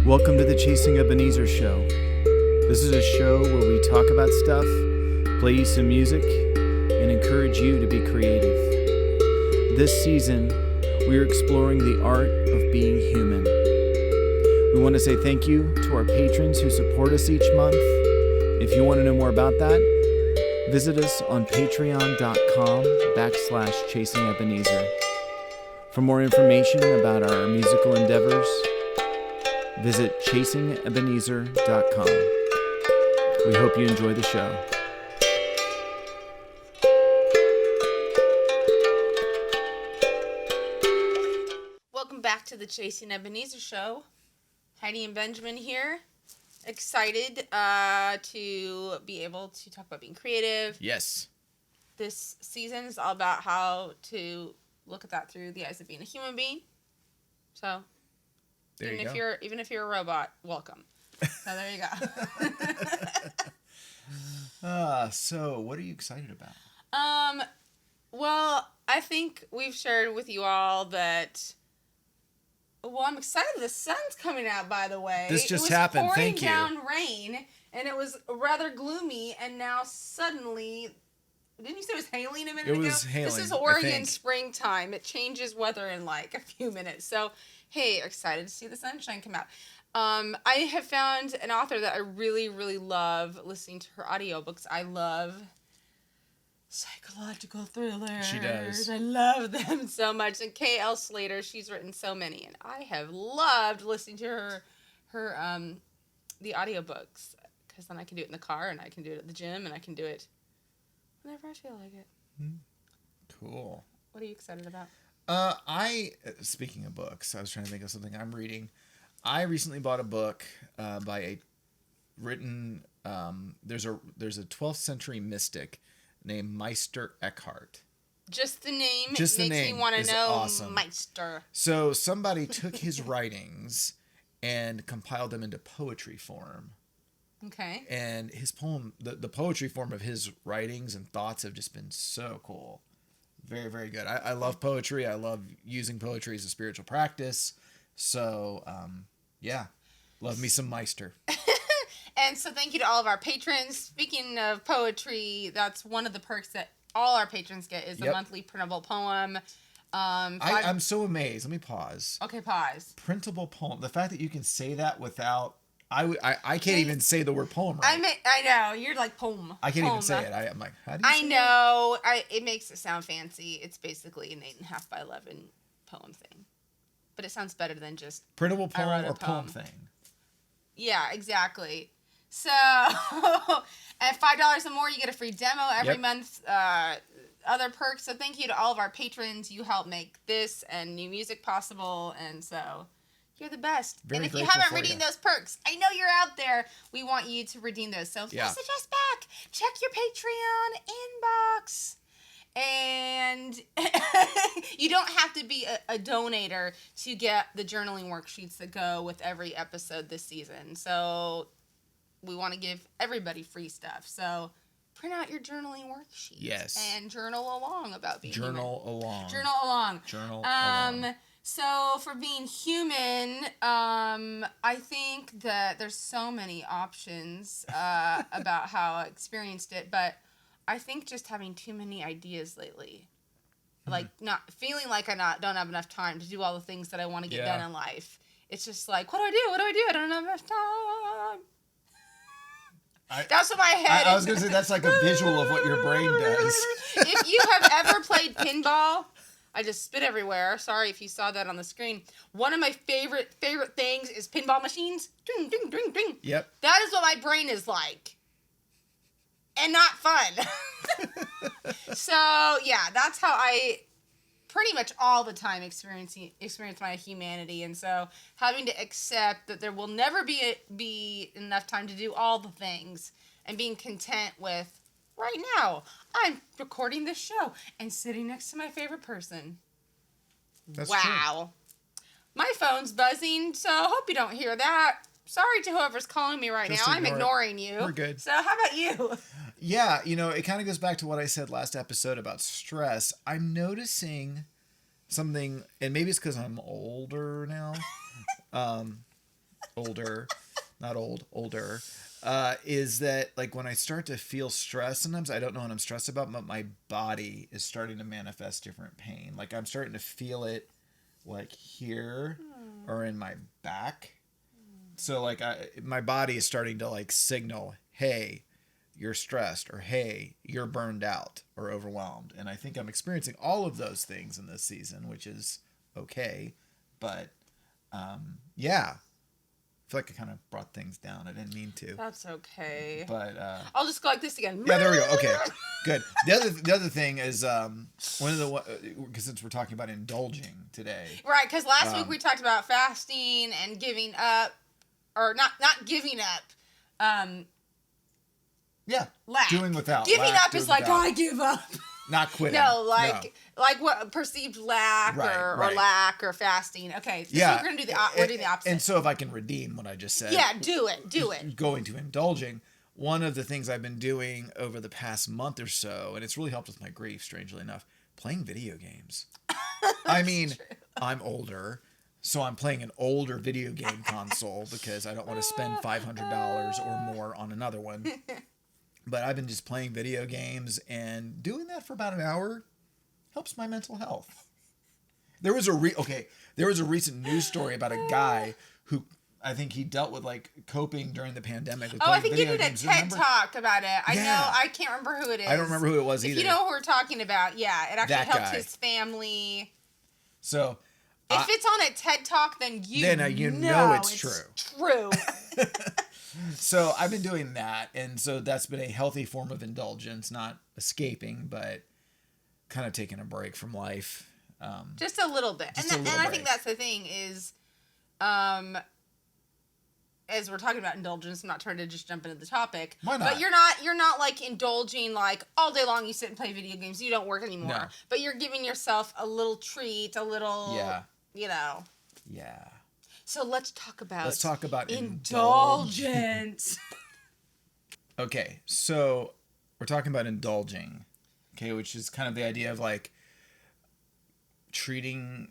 Welcome to the Chasing Ebenezer show. This is a show where we talk about stuff, play you some music, and encourage you to be creative. This season, we are exploring the art of being human. We want to say thank you to our patrons who support us each month. If you want to know more about that, visit us on patreon.com/Chasing Ebenezer. For more information about our musical endeavors, visit chasingebenezer.com. We hope you enjoy the show. Welcome back to the Chasing Ebenezer show. Heidi and Benjamin here. Excited to be able to talk about being creative. Yes. This season is all about how to look at that through the eyes of being a human being. So, even if you're a robot, welcome. So there you go. So what are you excited about? Well, I think we've shared with you all that. Well, I'm excited. The sun's coming out. By the way, this just happened. Thank you. It was pouring down rain, and it was rather gloomy. And now suddenly, didn't you say it was hailing a minute ago? It was hailing. This is Oregon springtime. It changes weather in like a few minutes. So, hey, excited to see the sunshine come out. I have found an author that I really, really love listening to her audiobooks. I love psychological thrillers. She does. I love them so much. And K.L. Slater, she's written so many, and I have loved listening to her the audiobooks, because then I can do it in the car, and I can do it at the gym, and I can do it whenever I feel like it. Cool. What are you excited about? Speaking of books, I was trying to think of something I'm reading. I recently bought a book by there's a 12th century mystic named Meister Eckhart. Just the name makes me want to know awesome. Meister. So somebody took his writings and compiled them into poetry form. Okay. And his poem, the poetry form of his writings and thoughts have just been so cool. Very, very good. I love poetry. I love using poetry as a spiritual practice. So, yeah. Love me some Meister. And so thank you to all of our patrons. Speaking of poetry, that's one of the perks that all our patrons get is a monthly printable poem. I'm so amazed. Let me pause. Okay, pause. Printable poem. The fact that you can say that without... I can't even say the word poem right. I know. You're like poem. I can't even say it. I'm like, how do you say it? It makes it sound fancy. It's basically an 8.5 by 11 poem thing. But it sounds better than just... Printable poem or poem thing. Yeah, exactly. So, at $5 or more, you get a free demo every month. Other perks. So thank you to all of our patrons. You help make this and new music possible. And so... you're the best. Very and if you haven't redeemed those perks, I know you're out there. We want you to redeem those. So message us back. Check your Patreon inbox. And you don't have to be a donator to get the journaling worksheets that go with every episode this season. So we want to give everybody free stuff. So print out your journaling worksheets. Yes. And journal along about being Journal human. along. Journal along. So for being human, I think that there's so many options about how I experienced it, but I think just having too many ideas lately, like not feeling like I don't have enough time to do all the things that I want to get done in life. It's just like, what do I do? I don't have enough time. That's what my head. I was gonna say that's like a visual of what your brain does. If you have ever played pinball. I just spit everywhere. Sorry if you saw that on the screen. One of my favorite things is pinball machines. Ding, ding, ding, ding. Yep. That is what my brain is like. And not fun. So, yeah, that's how I pretty much all the time experience my humanity. And so having to accept that there will never be enough time to do all the things and being content with right now, I'm recording this show and sitting next to my favorite person. That's wow. True. My phone's buzzing, so I hope you don't hear that. Sorry to whoever's calling me right now. I'm ignoring you. We're good. So how about you? Yeah, it kind of goes back to what I said last episode about stress. I'm noticing something, and maybe it's because I'm older now. not old, older, is that like when I start to feel stress, sometimes I don't know what I'm stressed about, but my body is starting to manifest different pain. Like I'm starting to feel it like here or in my back. So like my body is starting to like signal, hey, you're stressed, or hey, you're burned out or overwhelmed. And I think I'm experiencing all of those things in this season, which is okay. But yeah, I feel like I kind of brought things down. I didn't mean to. That's okay. But I'll just go like this again. Yeah, there we go. Okay, good. The other thing is one of the, because since we're talking about indulging today, right? Because last week we talked about fasting and giving up, or not giving up. Yeah, lack. Doing without. Giving up is like, I give up. Not quitting. No, like what perceived lack or lack or fasting. Okay, so we're gonna do we're doing the opposite. And so if I can redeem what I just said, do it. Going to indulging. One of the things I've been doing over the past month or so, and it's really helped with my grief, strangely enough, playing video games. I mean, I'm older, so I'm playing an older video game console because I don't want to spend $500 or more on another one. But I've been just playing video games, and doing that for about an hour helps my mental health. There was a recent news story about a guy who, I think he dealt with like coping during the pandemic. With I think you did a games. TED Talk about it. I know. I can't remember who it is. I don't remember who it was either. If you know who we're talking about, it actually helped his family. So if it's on a TED Talk, then you know it's true. True. So I've been doing that, and so that's been a healthy form of indulgence, not escaping, but kind of taking a break from life. Just a little bit. And I think that's the thing is, as we're talking about indulgence, I'm not trying to just jump into the topic. Why not? But you're not like indulging like all day long you sit and play video games. You don't work anymore. No. But you're giving yourself a little treat, a little, Yeah. So let's talk about indulgence. Okay, so we're talking about indulging, okay, which is kind of the idea of like treating,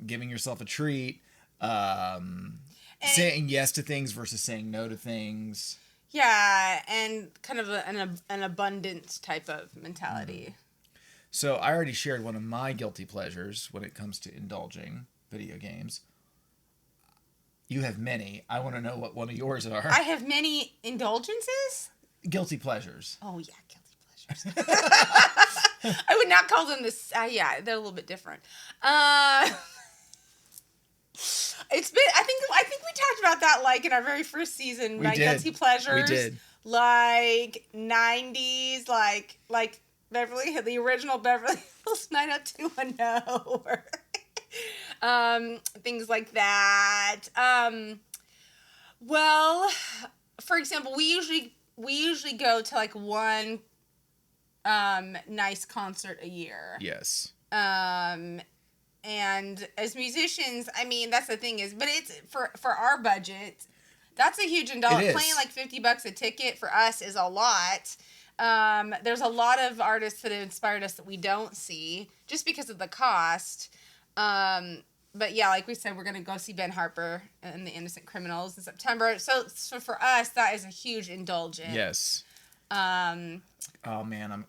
giving yourself a treat, saying yes to things versus saying no to things. Yeah, and kind of an abundance type of mentality. So I already shared one of my guilty pleasures when it comes to indulging, video games. You have many. I want to know what one of yours are. I have many indulgences? Guilty pleasures. Oh, yeah, guilty pleasures. I would not call them this. They're a little bit different. It's been, I think we talked about that like in our very first season, guilty pleasures. We did. Like 90s, like the original Beverly Hills 90210. Things like that. Well, for example, we usually go to like one nice concert a year. Yes. And as musicians, I mean, that's the thing is, but it's for our budget, that's a huge indulgence. Paying like $50 a ticket for us is a lot. There's a lot of artists that have inspired us that we don't see just because of the cost. But yeah, like we said, we're going to go see Ben Harper and the Innocent Criminals in September. So for us, that is a huge indulgence. Yes. Oh man, I'm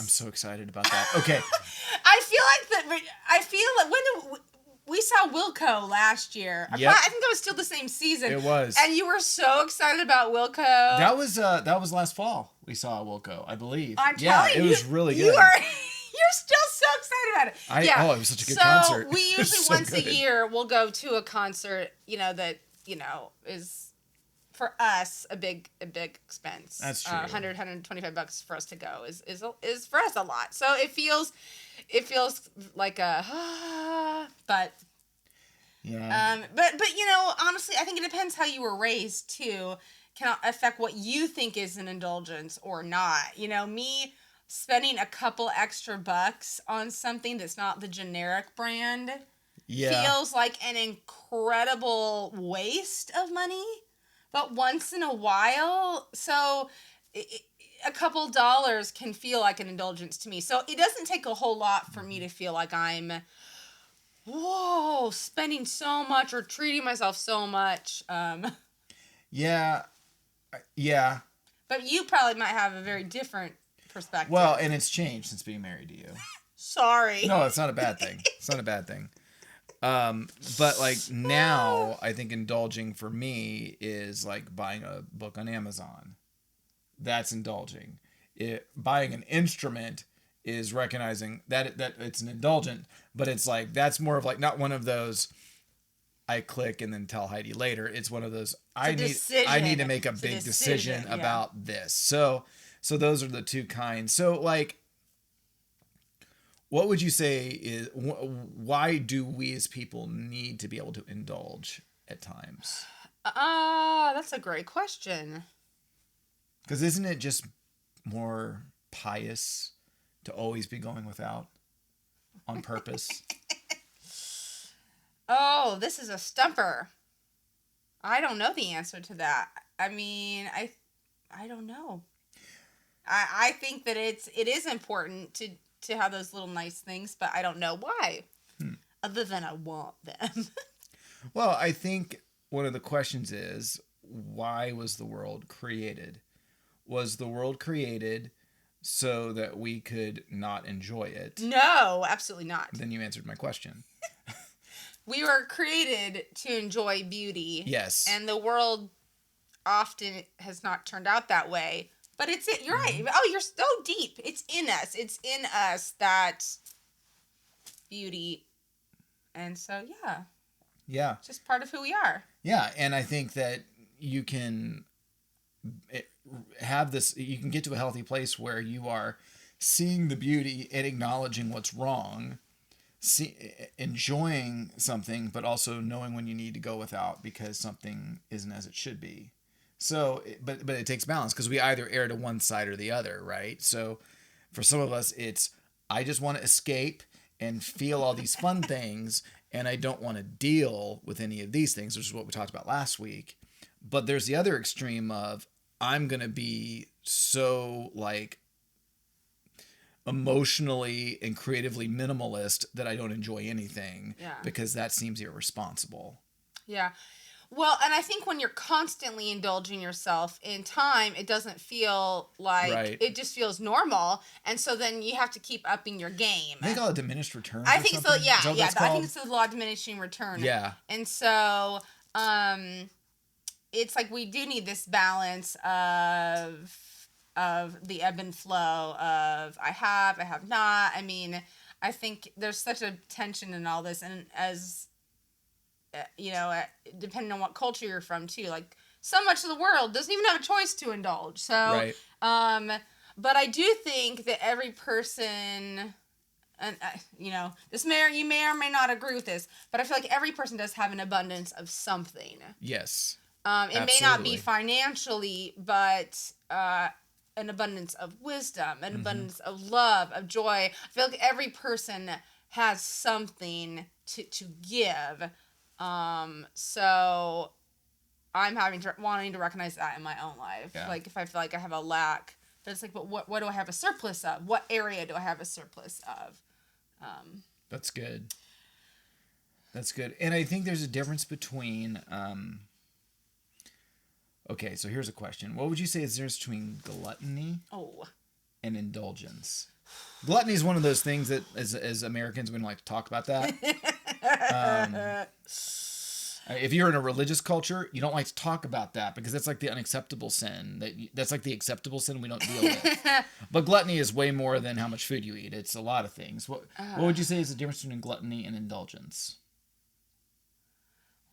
so excited about that. Okay. I feel like when we saw Wilco last year. Yep. I think that was still the same season. It was. And you were so excited about Wilco. That was last fall. We saw Wilco, I believe. I'm telling you. It was really good. You're still so excited about it. It was such a good concert. So we usually once a year we'll go to a concert, that is for us a big expense. That's true. $125 for us to go is for us a lot. So it feels like but yeah. But honestly, I think it depends how you were raised too. Can affect what you think is an indulgence or not. Me spending a couple extra bucks on something that's not the generic brand feels like an incredible waste of money. But once in a while, so a couple dollars can feel like an indulgence to me. So it doesn't take a whole lot for me to feel like I'm whoa, spending so much or treating myself so much. Yeah. Yeah. But you probably might have a very different perspective. Well, and it's changed since being married to you. Sorry. No, it's not a bad thing. It's not a bad thing. But like now, I think indulging for me is like buying a book on Amazon. That's indulging. Buying an instrument is recognizing that it's an indulgent, but it's like that's more of like not one of those I click and then tell Heidi later. It's one of those I need to make a big decision about this. So those are the two kinds. So like, what would you say is why do we as people need to be able to indulge at times? That's a great question. Because isn't it just more pious to always be going without on purpose? Oh, this is a stumper. I don't know the answer to that. I mean, I don't know. I think that it is important to have those little nice things, but I don't know why. Other than I want them. Well, I think one of the questions is, why was the world created? Was the world created so that we could not enjoy it? No, absolutely not. Then you answered my question. We were created to enjoy beauty. Yes. And the world often has not turned out that way. But you're right. Oh, you're so deep. It's in us. It's in us, that beauty. And so, yeah. Yeah. It's just part of who we are. Yeah. And I think that you can have this, you can get to a healthy place where you are seeing the beauty and acknowledging what's wrong, enjoying something, but also knowing when you need to go without because something isn't as it should be. So, but it takes balance because we either err to one side or the other, right? So for some of us, it's, I just want to escape and feel all these fun things, and I don't want to deal with any of these things, which is what we talked about last week. But there's the other extreme of, I'm going to be so like emotionally and creatively minimalist that I don't enjoy anything because that seems irresponsible. Yeah. Well, and I think when you're constantly indulging yourself in time, it doesn't feel like it just feels normal. And so then you have to keep upping your game. They call it diminished returns. I think so. Yeah. Yeah. I think it's the law of diminishing return. Yeah. And so, it's like we do need this balance of the ebb and flow of I have not. I mean, I think there's such a tension in all this, and as you know, depending on what culture you're from too, like so much of the world doesn't even have a choice to indulge. So, but I do think that every person, and you know, you may or may not agree with this, but I feel like every person does have an abundance of something. Yes. It may not be financially, but an abundance of wisdom, an abundance of love, of joy. I feel like every person has something to give. So I'm wanting to recognize that in my own life. Yeah. Like if I feel like I have a lack, but it's like, but what do I have a surplus of? What area do I have a surplus of? That's good. That's good. And I think there's a difference between, okay, so here's a question. What would you say is the difference between gluttony and indulgence? Gluttony is one of those things that as Americans, we don't like to talk about that. If you're in a religious culture, you don't like to talk about that because that's like the unacceptable sin. That's like the acceptable sin we don't deal with. But gluttony is way more than how much food you eat. It's a lot of things. What would you say is the difference between gluttony and indulgence?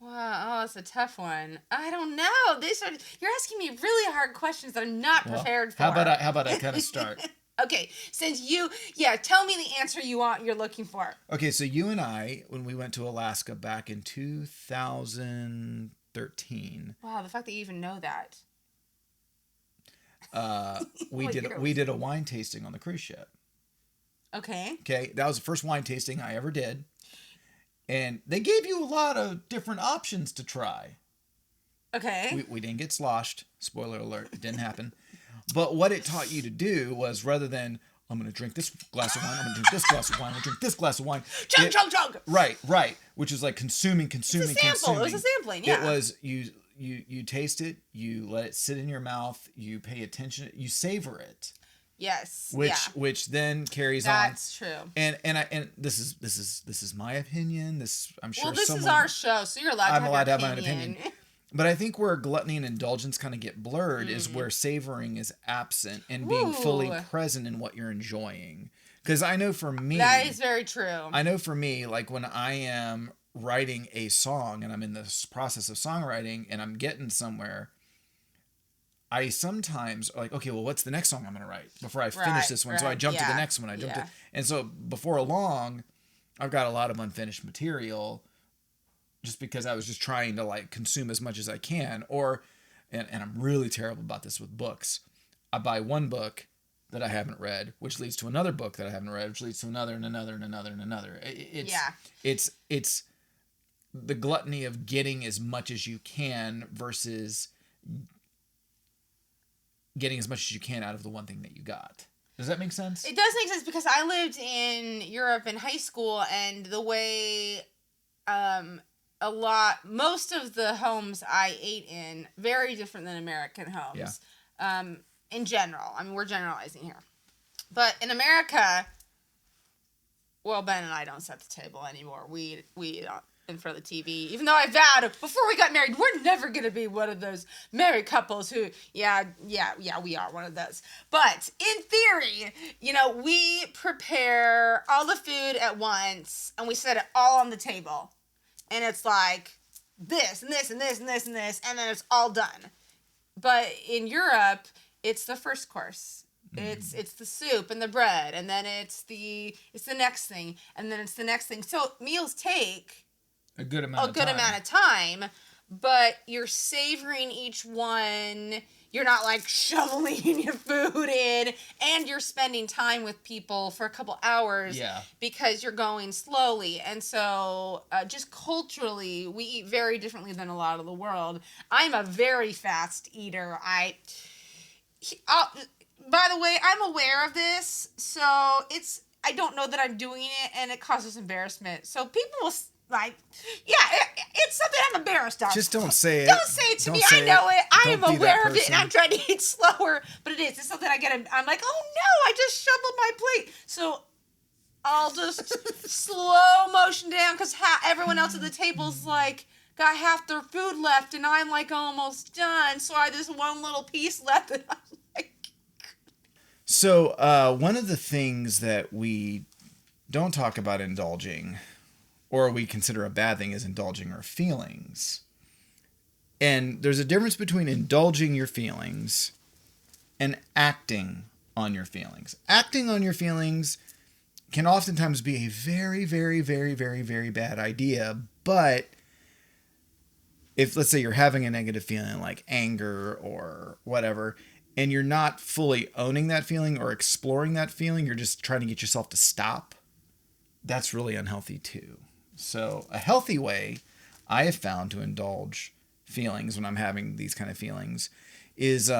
Wow, that's a tough one. I don't know. You're asking me really hard questions that I'm not prepared for. How about I kind of start? Okay, since tell me the answer you're looking for. Okay, so you and I, when we went to Alaska back in 2013. Wow, the fact that you even know that. We did a wine tasting on the cruise ship. Okay. Okay, that was the first wine tasting I ever did. And they gave you a lot of different options to try. Okay. We didn't get sloshed. Spoiler alert, it didn't happen. But what it taught you to do was rather than I'm going to drink this glass of wine. I'm going to drink this glass of wine. I'm going to drink this glass of wine. Chug, chug, chug. Right. Which is like consuming. It's a sample. It was a sampling, yeah. It was, you taste it, you let it sit in your mouth, you pay attention, you savor it. Yes. Which then carries on. That's true. And this is my opinion. I'm sure. Well, this is our show, so you're allowed to have my opinion. But I think where gluttony and indulgence kind of get blurred is where savoring is absent and being fully present in what you're enjoying. Because I know for me, that is very true. I know for me, like when I am writing a song and I'm in this process of songwriting and I'm getting somewhere, I sometimes like, okay, well, what's the next song I'm going to write before I finish this one? So I jump to the next one. And so before long, I've got a lot of unfinished material just because I was just trying to like consume as much as I can. And I'm really terrible about this with books. I buy one book that I haven't read, which leads to another book that I haven't read, which leads to another and another and another and another. It's the gluttony of getting as much as you can versus getting as much as you can out of the one thing that you got. Does that make sense? It does make sense because I lived in Europe in high school, and the way most of the homes I ate in, very different than American homes. Yeah. In general. I mean, we're generalizing here. But in America, well, Ben and I don't set the table anymore. We eat in front of the TV. Even though I vowed before we got married, we're never going to be one of those married couples who, we are one of those. But in theory, we prepare all the food at once and we set it all on the table. And it's like this and this and this and this and this, and then it's all done. But in Europe, it's the first course. It's the soup and the bread, and then it's the next thing, and then it's the next thing. So meals take a good amount of time, but you're savoring each one. You're not like shoveling your food in, and you're spending time with people for a couple hours because you're going slowly. And so just culturally, we eat very differently than a lot of the world. I'm a very fast eater. By the way, I'm aware of this, so I don't know that I'm doing it, and it causes embarrassment. So people will it's something I'm embarrassed of. Just don't say it. Don't say it to me. I know it. I am aware of it, and I'm trying to eat slower, but it is. It's something I get. I'm like, oh no, I just shoveled my plate. So I'll just slow motion down because everyone else at the table's like got half their food left, and I'm like almost done. So I have this one little piece left, and I'm like. So one of the things that we don't talk about indulging, or we consider a bad thing, is indulging our feelings. And there's a difference between indulging your feelings and acting on your feelings. Acting on your feelings can oftentimes be a very, very, very, very, very bad idea. But if, let's say, you're having a negative feeling like anger or whatever, and you're not fully owning that feeling or exploring that feeling, you're just trying to get yourself to stop, that's really unhealthy too. So a healthy way I have found to indulge feelings when I'm having these kind of feelings is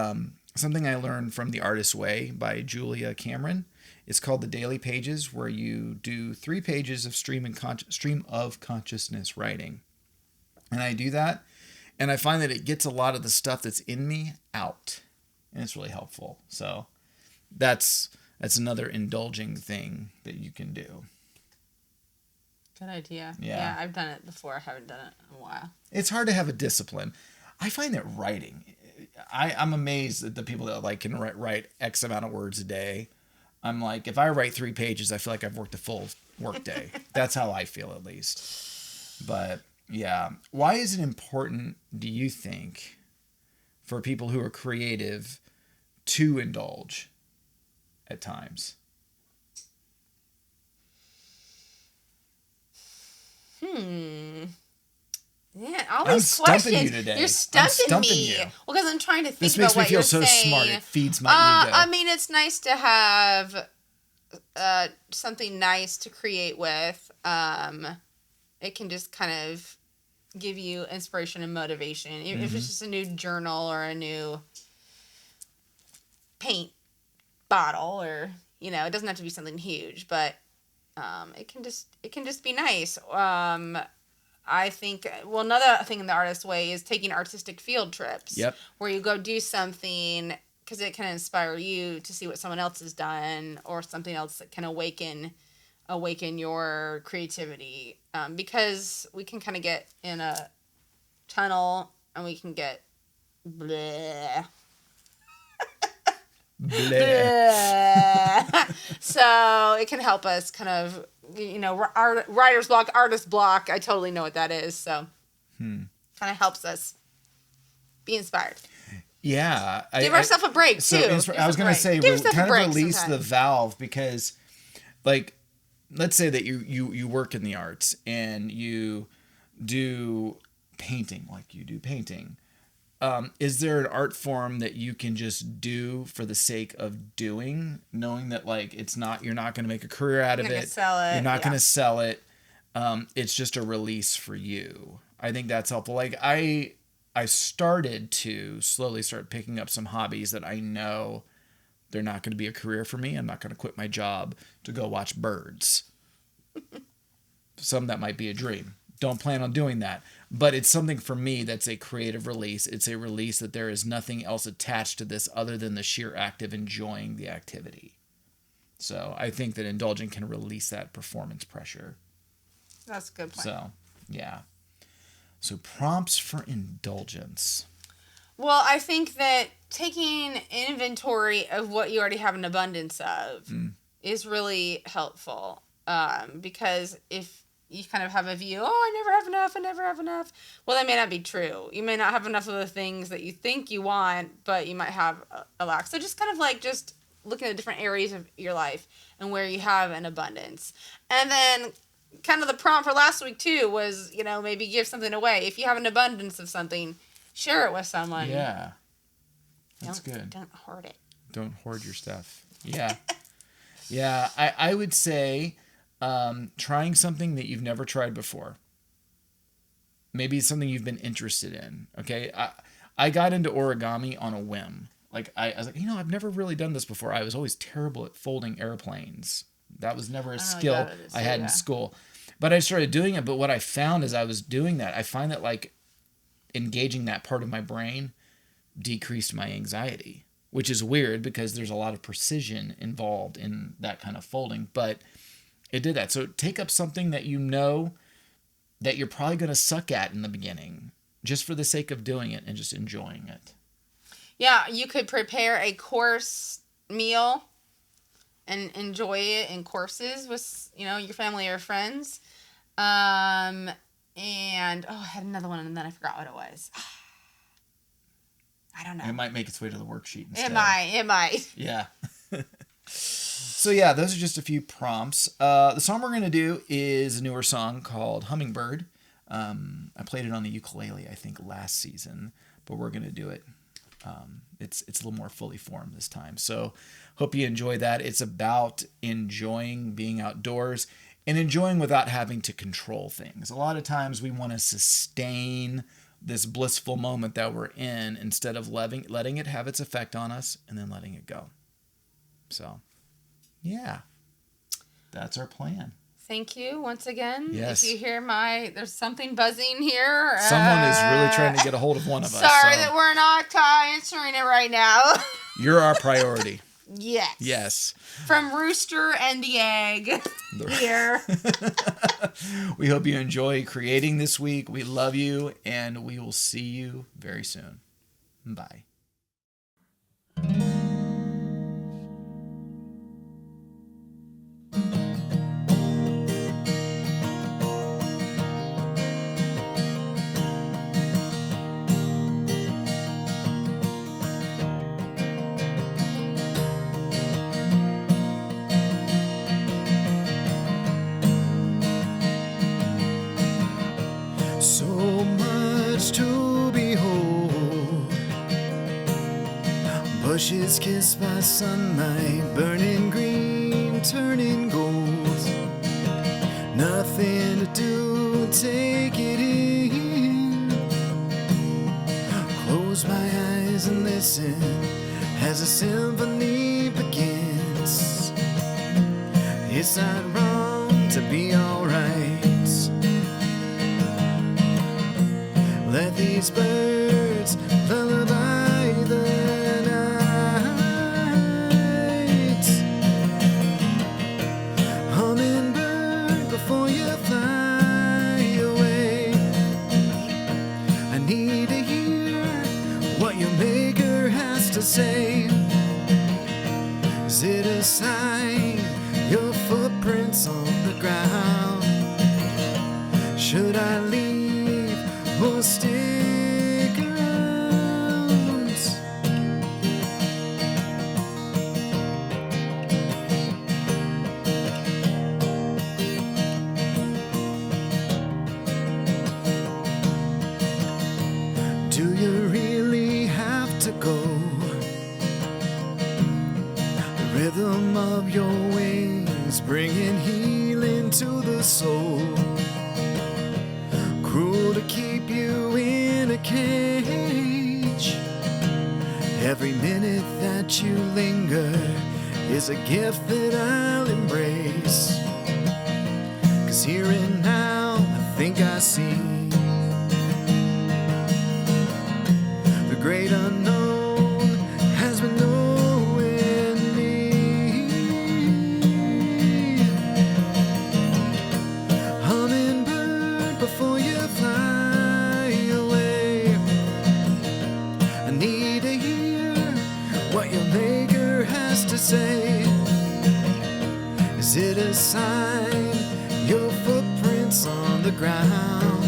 something I learned from The Artist's Way by Julia Cameron. It's called the Daily Pages, where you do 3 pages of stream of consciousness writing. And I do that, and I find that it gets a lot of the stuff that's in me out, and it's really helpful. So that's another indulging thing that you can do. Good idea. Yeah, I've done it before. I haven't done it in a while. It's hard to have a discipline. I find that writing, I'm amazed at the people that can write X amount of words a day. I'm like, if I write 3 pages, I feel like I've worked a full work day. That's how I feel, at least. But yeah, why is it important, do you think, for people who are creative to indulge at times? Yeah, all these questions. You today. You're stumping me. You. Well, because I'm trying to think about what you're saying. This makes me feel so smart. It feeds my ego. I mean, it's nice to have something nice to create with. It can just kind of give you inspiration and motivation. Even if it's just a new journal or a new paint bottle or, You know, it doesn't have to be something huge, but it can just be nice. I think, well, another thing in the artist way is taking artistic field trips. Yep. Where you go do something because it can inspire you to see what someone else has done or something else that can awaken your creativity. Because we can kind of get in a tunnel and we can get bleh. Bleh. So it can help us kind of, you know, writer's block, artist block. I totally know what that is. So kind of helps us be inspired. Yeah. Give ourselves a break, too. I was going to say, kind of release the valve because, like, let's say that you work in the arts and you do painting, like you do painting. Is there an art form that you can just do for the sake of doing, knowing that like you're not going to make a career out of it. You're not going to sell it. It's just a release for you. I think that's helpful. Like I started to slowly start picking up some hobbies that I know they're not going to be a career for me. I'm not going to quit my job to go watch birds. Some that might be a dream. Don't plan on doing that. But it's something for me that's a creative release. It's a release that there is nothing else attached to this other than the sheer act of enjoying the activity. So I think that indulging can release that performance pressure. That's a good point. So, yeah. So prompts for indulgence. Well, I think that taking inventory of what you already have an abundance of is really helpful. Because if you kind of have a view, I never have enough. Well, that may not be true. You may not have enough of the things that you think you want, but you might have a lack. So just kind of like just looking at different areas of your life and where you have an abundance. And then kind of the prompt for last week too was, you know, maybe give something away. If you have an abundance of something, share it with someone. Yeah. That's good. Don't hoard it. Don't hoard your stuff. Yeah. Yeah. I would say trying something that you've never tried before. Maybe it's something you've been interested in. Okay. I got into origami on a whim. Like I was like, you know, I've never really done this before. I was always terrible at folding airplanes. That was never a skill I had in school. But I started doing it. But what I found as I was doing that, I find that like engaging that part of my brain decreased my anxiety, which is weird because there's a lot of precision involved in that kind of folding. But it did that. So take up something that you know that you're probably going to suck at in the beginning just for the sake of doing it and just enjoying it. Yeah, you could prepare a course meal and enjoy it in courses with, you know, your family or friends. And, I had another one and then I forgot what it was. I don't know. It might make its way to the worksheet instead. It might. Yeah. So yeah, those are just a few prompts. The song we're going to do is a newer song called Hummingbird. I played it on the ukulele, I think, last season, but we're going to do it. It's a little more fully formed this time. So hope you enjoy that. It's about enjoying being outdoors and enjoying without having to control things. A lot of times we want to sustain this blissful moment that we're in instead of letting it have its effect on us and then letting it go. So, yeah, that's our plan. Thank you once again. Yes. If you hear there's something buzzing here. Someone is really trying to get a hold of one of us. Sorry that we're not answering it right now. You're our priority. Yes. Yes. From Rooster and the Egg here. We hope you enjoy creating this week. We love you, and we will see you very soon. Bye. So much to behold. Bushes kissed by sunlight, burning green, turning gold. Nothing to do, take it in. Close my eyes and listen as a symphony begins. It's not wrong to be alright. Let these birds lullaby the night. Hummingbird, before you fly away, I need to hear what your maker has to say. Is it a sign, your footprints on the ground? Should I leave or stick around? Do you really have to go? The rhythm of your wings bringing healing to the soul. Cruel to keep you in a cage. Every minute that you linger is a gift that I'll embrace. 'Cause here and now I think I see the great unknown has been knowing me. Hummingbird, before you fly away, I need to hear what your maker has to say. Is it a sign, your footprints on the ground?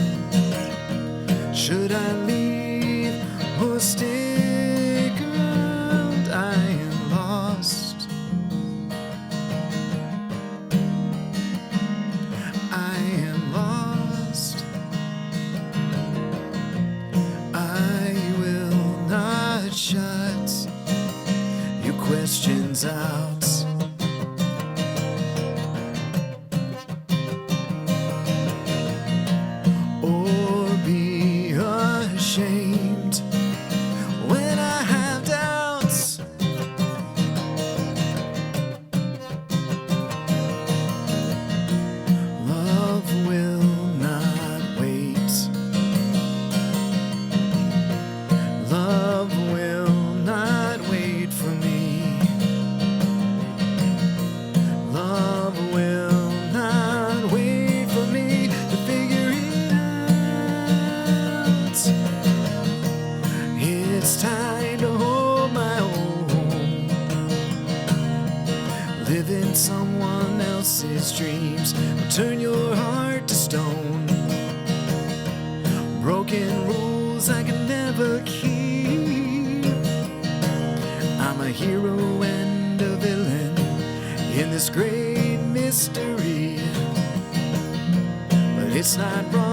Should I leave or stick around? I am lost. I am lost. I will not shut your questions out. Or be ashamed when I have doubts. Love will not wait. Love will not wait for me. Love will not wait for me to figure it out. It's time to hold my own. Live in someone else's dreams will turn your heart to stone. Broken rules I can never keep. I'm a hero and a villain in this great mystery. But it's not wrong